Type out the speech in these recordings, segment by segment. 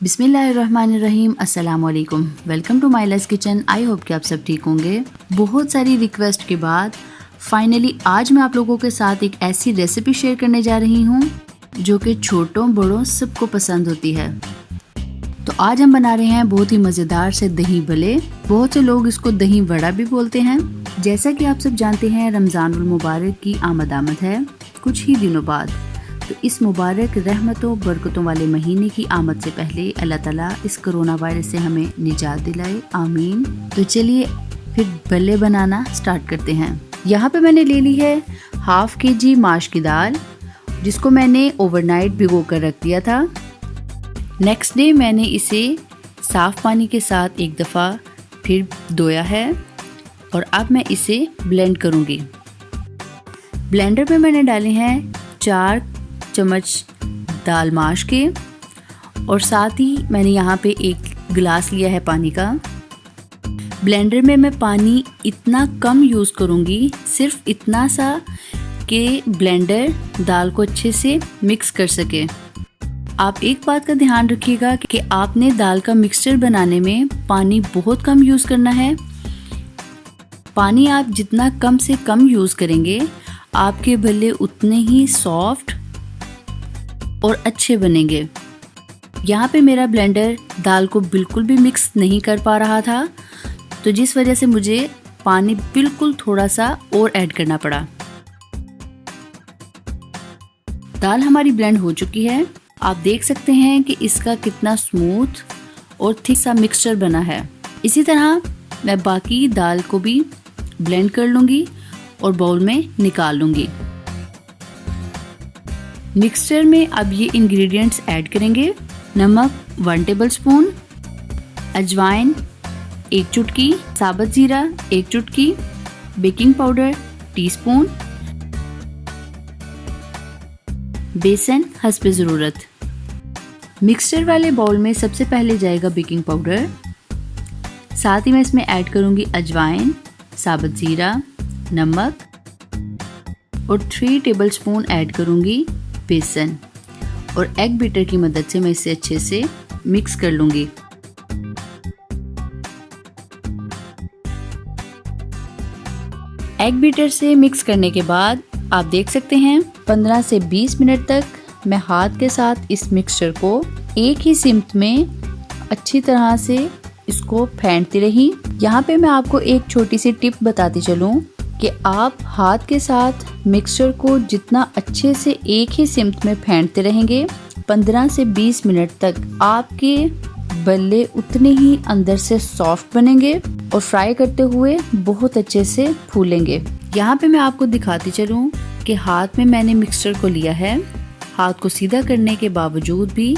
बिस्मिल्लाहिर्रहमानिर्रहीम, अस्सलाम वालेकुम। Welcome to my less kitchen. I hope कि आप सब ठीक होंगे। बहुत सारी रिक्वेस्ट के बाद फाइनली आज मैं आप लोगों के साथ एक ऐसी रेसिपी शेयर करने जा रही हूँ जो कि छोटों बड़ों सबको पसंद होती है। तो आज हम बना रहे हैं बहुत ही मज़ेदार से दही भल्ले। बहुत से लोग इसको दही वड़ा भी बोलते हैं। जैसा कि आप सब जानते हैं, रमज़ानुल मुबारक की आमद है कुछ ही दिनों बाद। तो इस मुबारक रहमतों बरकतों वाले महीने की आमद से पहले अल्लाह ताला इस कोरोना वायरस से हमें निजात दिलाए, आमीन। तो चलिए फिर भल्ले बनाना स्टार्ट करते हैं। यहाँ पे मैंने ले ली है हाफ केजी माश की दाल, जिसको मैंने ओवरनाइट भिगो कर रख दिया था। नेक्स्ट डे मैंने इसे साफ़ पानी के साथ एक दफ़ा फिर धोया है और अब मैं इसे ब्लेंड करूँगी। ब्लेंडर में मैंने डाले हैं 4 चम्मच दाल माश के और साथ ही मैंने यहाँ पे 1 गिलास लिया है पानी का। ब्लेंडर में मैं पानी इतना कम यूज़ करूँगी, सिर्फ इतना सा कि ब्लेंडर दाल को अच्छे से मिक्स कर सके। आप एक बात का ध्यान रखिएगा कि आपने दाल का मिक्सचर बनाने में पानी बहुत कम यूज़ करना है। पानी आप जितना कम से कम यूज़ करेंगे, आपके भल्ले उतने ही सॉफ्ट और अच्छे बनेंगे। यहाँ पे मेरा ब्लेंडर दाल को बिल्कुल भी मिक्स नहीं कर पा रहा था, तो जिस वजह से मुझे पानी बिल्कुल थोड़ा सा और ऐड करना पड़ा। दाल हमारी ब्लेंड हो चुकी है। आप देख सकते हैं कि इसका कितना स्मूथ और थिक सा मिक्सचर बना है। इसी तरह मैं बाकी दाल को भी ब्लेंड कर लूँगी और बाउल में निकाल लूँगी। मिक्सचर में अब ये इंग्रेडिएंट्स ऐड करेंगे। नमक 1 टेबलस्पून, अजवाइन 1 चुटकी, साबुत ज़ीरा 1 चुटकी, बेकिंग पाउडर टीस्पून, बेसन हस्बे ज़रूरत। मिक्सचर वाले बाउल में सबसे पहले जाएगा बेकिंग पाउडर, साथ ही मैं इसमें ऐड करूँगी अजवाइन, साबुत ज़ीरा, नमक और 3 टेबलस्पून ऐड करूँगी बेसन और एग बीटर की मदद से मैं इसे अच्छे से मिक्स कर लूँगी। एग बीटर से मिक्स करने के बाद आप देख सकते हैं 15 से 20 मिनट तक मैं हाथ के साथ इस मिक्सचर को एक ही सिमत में अच्छी तरह से इसको फेंटती रही। यहाँ पे मैं आपको एक छोटी सी टिप बताती चलूँ कि आप हाथ के साथ मिक्सचर को जितना अच्छे से एक ही सिमत में फेंटते रहेंगे, 15 से 20 मिनट तक आपके भल्ले उतने ही अंदर से सॉफ्ट बनेंगे और फ्राई करते हुए बहुत अच्छे से फूलेंगे। यहाँ पे मैं आपको दिखाती चलूँ कि हाथ में मैंने मिक्सचर को लिया है। हाथ को सीधा करने के बावजूद भी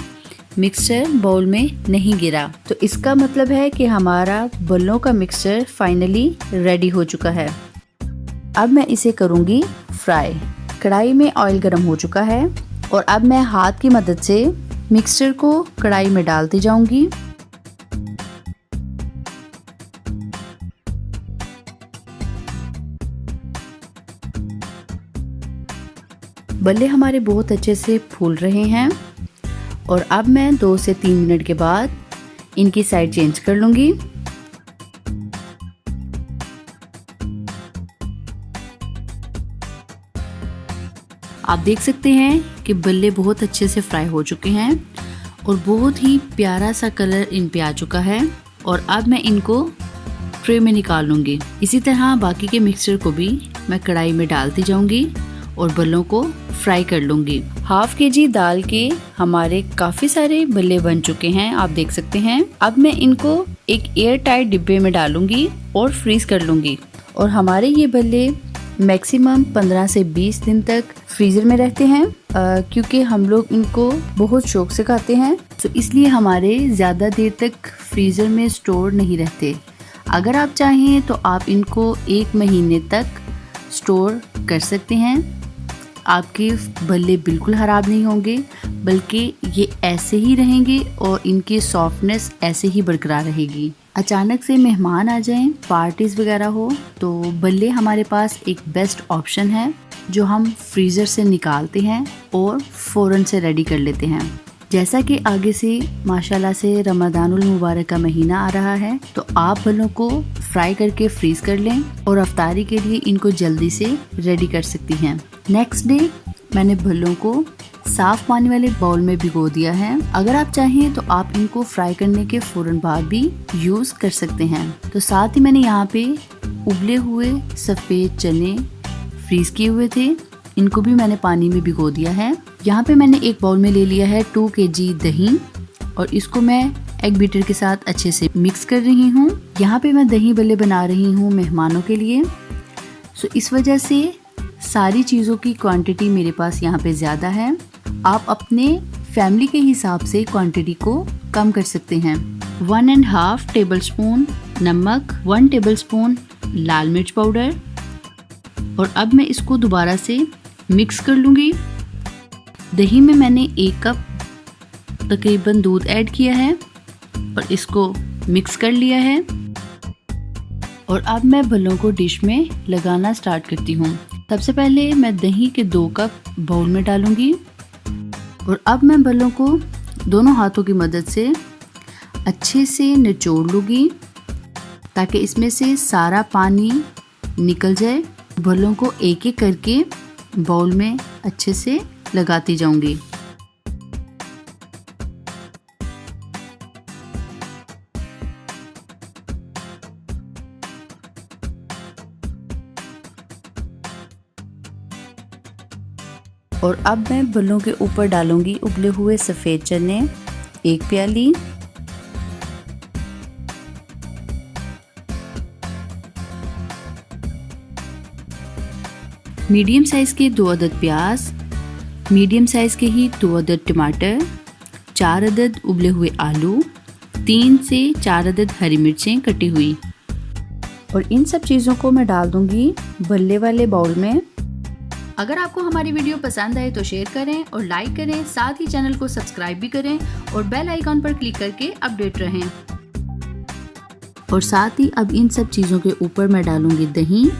मिक्सचर बाउल में नहीं गिरा, तो इसका मतलब है कि हमारा भल्लों का मिक्सचर फाइनली रेडी हो चुका है। अब मैं इसे करूँगी फ्राई। कढ़ाई में ऑयल गर्म हो चुका है और अब मैं हाथ की मदद से मिक्सचर को कढ़ाई में डालती जाऊंगी। भल्ले हमारे बहुत अच्छे से फूल रहे हैं और अब मैं 2 से 3 मिनट के बाद इनकी साइड चेंज कर लूँगी। आप देख सकते हैं कि भल्ले बहुत अच्छे से फ्राई हो चुके हैं और बहुत ही प्यारा सा कलर इन पे आ चुका है और अब मैं इनको ट्रे में निकाल लूँगी। इसी तरह बाकी के मिक्सचर को भी मैं कढ़ाई में डालती जाऊँगी और भल्लों को फ्राई कर लूँगी। हाफ केजी दाल के हमारे काफ़ी सारे भल्ले बन चुके हैं, आप देख सकते हैं। अब मैं इनको एक एयर टाइट डिब्बे में डालूँगी और फ्रीज कर लूँगी। और हमारे ये भल्ले मैक्सिमम 15 से 20 दिन तक फ्रीज़र में रहते हैं, क्योंकि हम लोग इनको बहुत शौक से खाते हैं, तो इसलिए हमारे ज़्यादा देर तक फ्रीज़र में स्टोर नहीं रहते। अगर आप चाहें तो आप इनको 1 महीने तक स्टोर कर सकते हैं। आपके भल्ले बिल्कुल ख़राब नहीं होंगे, बल्कि ये ऐसे ही रहेंगे और इनकी सॉफ्टनेस ऐसे ही बरकरार रहेगी। अचानक से मेहमान आ जाएं, पार्टीज़ वगैरह हो, तो भल्ले हमारे पास एक बेस्ट ऑप्शन है जो हम फ्रीज़र से निकालते हैं और फ़ौरन से रेडी कर लेते हैं। जैसा कि आगे से माशाल्लाह से रमज़ानुल मुबारक का महीना आ रहा है, तो आप भल्लों को फ्राई करके फ्रीज कर लें और अफ्तारी के लिए इनको जल्दी से रेडी कर सकती हैं। नेक्स्ट डे मैंने भल्लों को साफ पानी वाले बाउल में भिगो दिया है। अगर आप चाहें तो आप इनको फ्राई करने के फौरन बाद भी यूज कर सकते हैं। तो साथ ही मैंने यहाँ पे उबले हुए सफ़ेद चने फ्रीज किए हुए थे, इनको भी मैंने पानी में भिगो दिया है। यहाँ पे मैंने एक बाउल में ले लिया है 2 kg दही और इसको मैं एग बीटर के साथ अच्छे से मिक्स कर रही हूँ। यहाँ पे मैं दही बल्ले बना रही हूँ मेहमानों के लिए, सो इस वजह से सारी चीज़ों की क्वांटिटी मेरे पास यहाँ पे ज़्यादा है। आप अपने फैमिली के हिसाब से क्वांटिटी को कम कर सकते हैं। 1.5 टेबलस्पून नमक, 1 टेबलस्पून लाल मिर्च पाउडर और अब मैं इसको दोबारा से मिक्स कर लूँगी। दही में मैंने 1 कप तकरीबन दूध ऐड किया है और इसको मिक्स कर लिया है और अब मैं भल्लों को डिश में लगाना स्टार्ट करती हूँ। सबसे पहले मैं दही के 2 कप बाउल में डालूँगी और अब मैं भल्लों को दोनों हाथों की मदद से अच्छे से निचोड़ लूँगी ताकि इसमें से सारा पानी निकल जाए। भल्लों को एक एक करके बाउल में अच्छे से लगाती जाऊंगी। और अब मैं भल्लों के ऊपर डालूंगी उबले हुए सफ़ेद चने 1 प्याली, मीडियम साइज़ के 2 अदद प्याज, मीडियम साइज़ के ही 2 अदद टमाटर, 4 अदद उबले हुए आलू, 3 से 4 अदद हरी मिर्चें कटी हुई और इन सब चीज़ों को मैं डाल दूंगी भल्ले वाले बाउल में। अगर आपको हमारी वीडियो पसंद आए तो शेयर करें और लाइक करें, साथ ही चैनल को सब्सक्राइब भी करें और बेल आइकॉन पर क्लिक करके अपडेट रहें। और साथ ही अब इन सब चीज़ों के ऊपर मैं डालूंगी दही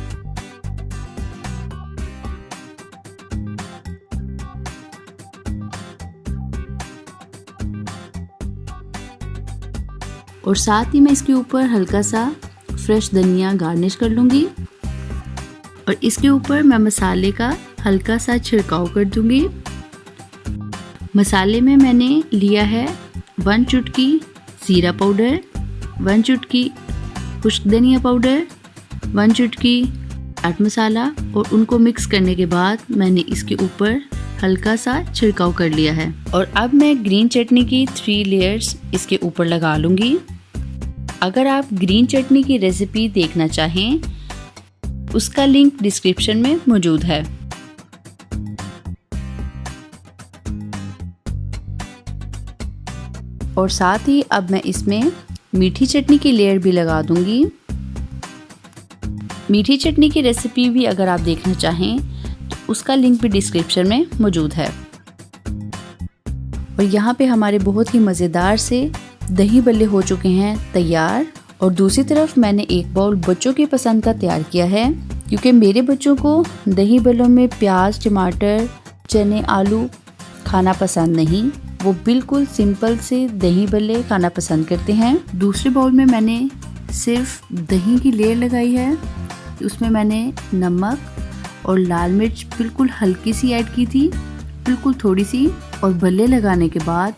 और साथ ही मैं इसके ऊपर हल्का सा फ्रेश धनिया गार्निश कर लूँगी और इसके ऊपर मैं मसाले का हल्का सा छिड़काव कर दूँगी। मसाले में मैंने लिया है 1 चुटकी ज़ीरा पाउडर, 1 चुटकी खुश्क धनिया पाउडर, 1 चुटकी चाट मसाला और उनको मिक्स करने के बाद मैंने इसके ऊपर हल्का सा छिड़काव कर लिया है। और अब मैं ग्रीन चटनी की 3 लेयर्स इसके ऊपर लगा लूँगी। अगर आप ग्रीन चटनी की रेसिपी देखना चाहें उसका लिंक डिस्क्रिप्शन में मौजूद है। और साथ ही अब मैं इसमें मीठी चटनी की लेयर भी लगा दूंगी। मीठी चटनी की रेसिपी भी अगर आप देखना चाहें तो उसका लिंक भी डिस्क्रिप्शन में मौजूद है। और यहाँ पे हमारे बहुत ही मज़ेदार से दही बल्ले हो चुके हैं तैयार। और दूसरी तरफ मैंने एक बाउल बच्चों की पसंद का तैयार किया है, क्योंकि मेरे बच्चों को दही बल्लों में प्याज, टमाटर, चने, आलू खाना पसंद नहीं। वो बिल्कुल सिंपल से दही बल्ले खाना पसंद करते हैं। दूसरे बाउल में मैंने सिर्फ दही की लेयर लगाई है, उसमें मैंने नमक और लाल मिर्च बिल्कुल हल्की सी ऐड की थी, बिल्कुल थोड़ी सी। और बल्ले लगाने के बाद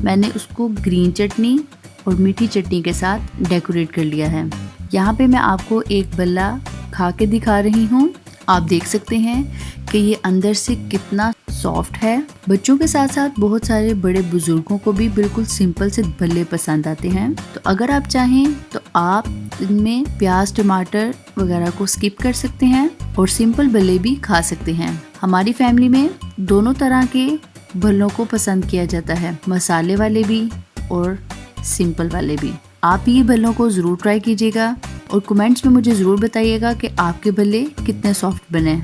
मैंने उसको ग्रीन चटनी और मीठी चटनी के साथ डेकोरेट कर लिया है। यहाँ पे मैं आपको एक बल्ला खा के दिखा रही हूँ। आप देख सकते हैं कि ये अंदर से कितना सॉफ्ट है। बच्चों के साथ साथ बहुत सारे बड़े बुजुर्गों को भी बिल्कुल सिंपल से बल्ले पसंद आते हैं। तो अगर आप चाहें तो आप इनमें प्याज, टमाटर वगैरह को स्किप कर सकते हैं और सिंपल बल्ले भी खा सकते हैं। हमारी फैमिली में दोनों तरह के भल्लों को पसंद किया जाता है, मसाले वाले भी और सिंपल वाले भी। आप ये भल्लों को ज़रूर ट्राई कीजिएगा और कमेंट्स में मुझे ज़रूर बताइएगा कि आपके भल्ले कितने सॉफ्ट बने।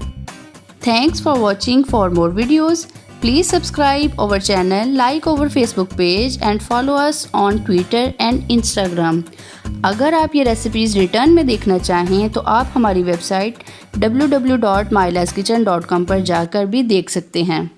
Thanks for watching. For more videos please subscribe our channel, like our Facebook page and follow us on Twitter and Instagram. अगर आप ये रेसिपीज़ रिटर्न में देखना चाहें तो आप हमारी वेबसाइट www.mylaskitchen.com पर जाकर भी देख सकते हैं।